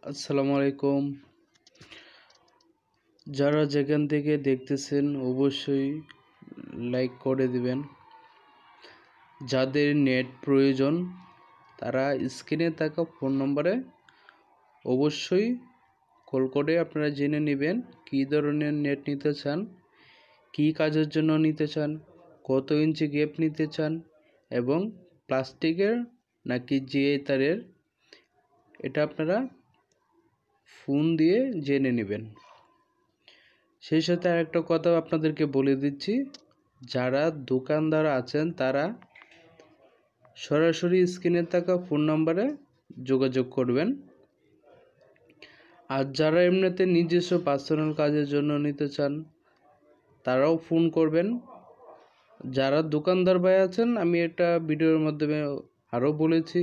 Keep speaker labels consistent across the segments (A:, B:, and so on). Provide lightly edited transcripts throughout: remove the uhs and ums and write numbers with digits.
A: আসসালামু আলাইকুম। যারা যেখান থেকে দেখতেছেন অবশ্যই লাইক করে দিবেন। যাদের নেট প্রয়োজন তারা স্ক্রিনে থাকা ফোন নম্বরে অবশ্যই কল করে আপনারা জেনে নেবেন কী ধরনের নেট নিতে চান, কী কাজের জন্য নিতে চান, কত ইঞ্চি গ্যাপ নিতে চান এবং প্লাস্টিকের নাকি জিআই তারের, এটা আপনারা ফোন দিয়ে জেনে নেবেন। সেই সাথে আরেকটা কথা আপনাদেরকে বলে দিচ্ছি, যারা দোকানদার আছেন তারা সরাসরি স্ক্রিনে থাকা ফোন নম্বরে যোগাযোগ করবেন। আর যারা এমনিতে নিজস্ব পার্সোনাল কাজের জন্য নিতে চান তারাও ফোন করবেন। যারা দোকানদার ভাই আছেন, আমি এটা ভিডিওর মাধ্যমে আরও বলেছি,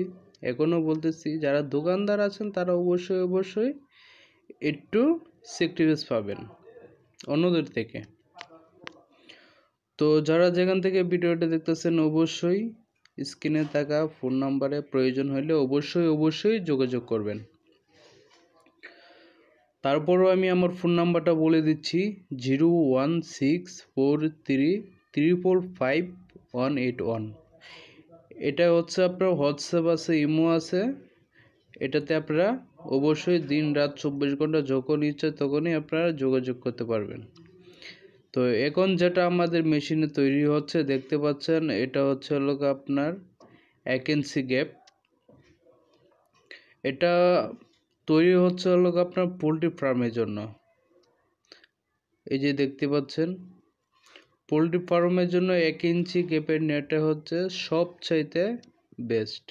A: এখনও বলতেছি, যারা দোকানদার আছেন তারা অবশ্যই একটু সেক্রিফাইস পাবেন অন্যদের থেকে। তো যারা যেখান থেকে ভিডিওটা দেখতেছেন অবশ্যই স্ক্রিনে থাকা ফোন নাম্বারে প্রয়োজন হলে অবশ্যই যোগাযোগ করবেন। তারপরও আমি আমার ফোন নাম্বারটা বলে দিচ্ছি, 01643345181। এটা হচ্ছে আপনার হোয়াটসঅ্যাপ আছে, ইমো আছে। এটাতে আপনারা অবশ্যই দিন রাত 24 ঘন্টা যখন ইচ্ছা তখনই আপনারা যোগাযোগ করতে পারবেন। তো এখন যেটা আমাদের মেশিনে তৈরি হচ্ছে দেখতে পাচ্ছেন, এটা হচ্ছে হলো আপনার 1 ইঞ্চি গ্যাপ। এটা তৈরি হচ্ছে হলো আপনার পোলট্রি ফার্মের জন্য। এই যে দেখতে পাচ্ছেন, পোলট্রি ফার্মের জন্য 1 ইঞ্চি গ্যাপের নেটটা হচ্ছে সবচাইতে বেস্ট।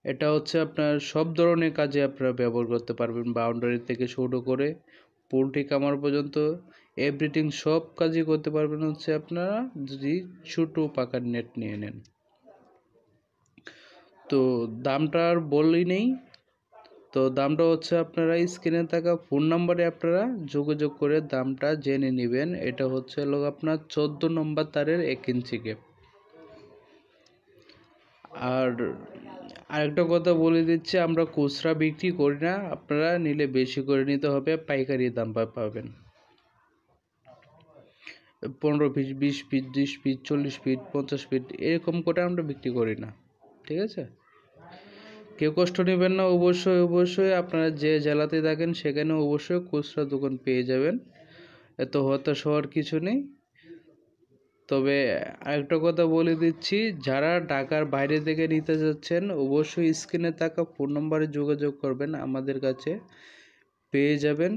A: এটা হচ্ছে আপনার সব ধরনের কাজে আপনারা ব্যবহার করতে পারবেন, বাউন্ডারি থেকে শুরু করে পোলট্রি কামার পর্যন্ত এভরিথিং সব কাজই করতে পারবেন হচ্ছে আপনারা যদি ছোট পাকার নেট নিয়ে নেন। তো দামটা আর বললেই নেই, তো দামটা হচ্ছে আপনারা স্ক্রিনে থাকা ফোন নাম্বারে আপনারা যোগাযোগ করে দামটা জেনে নেবেন। এটা হচ্ছে লোক আপনার 14 নম্বর তারের 1 ইঞ্চি গ্যাপ। আর আরেকটা কথা বলে দিচ্ছি, আমরা খুচরা বিক্রি করি না, আপনারা নিলে বেশি করে নিতে হবে, পাইকারি দাম পাবেন। 15 piece, 20 piece, 30 piece, 40 piece, 50 piece এরকম করে আমরা বিক্রি করি না, ঠিক আছে? কেউ কষ্ট নেবেন না। অবশ্যই আপনারা যে জেলাতে থাকেন সেখানে অবশ্যই খুচরা দোকান পেয়ে যাবেন, এত হতাশ হওয়ার কিছু নেই। তবে আরেকটা কথা বলে দিচ্ছি, যারা ঢাকার বাইরে থেকে নিতে যাচ্ছেন অবশ্যই স্ক্রিনে থাকা ফোন নম্বরে যোগাযোগ করবেন, আমাদের কাছে পেয়ে যাবেন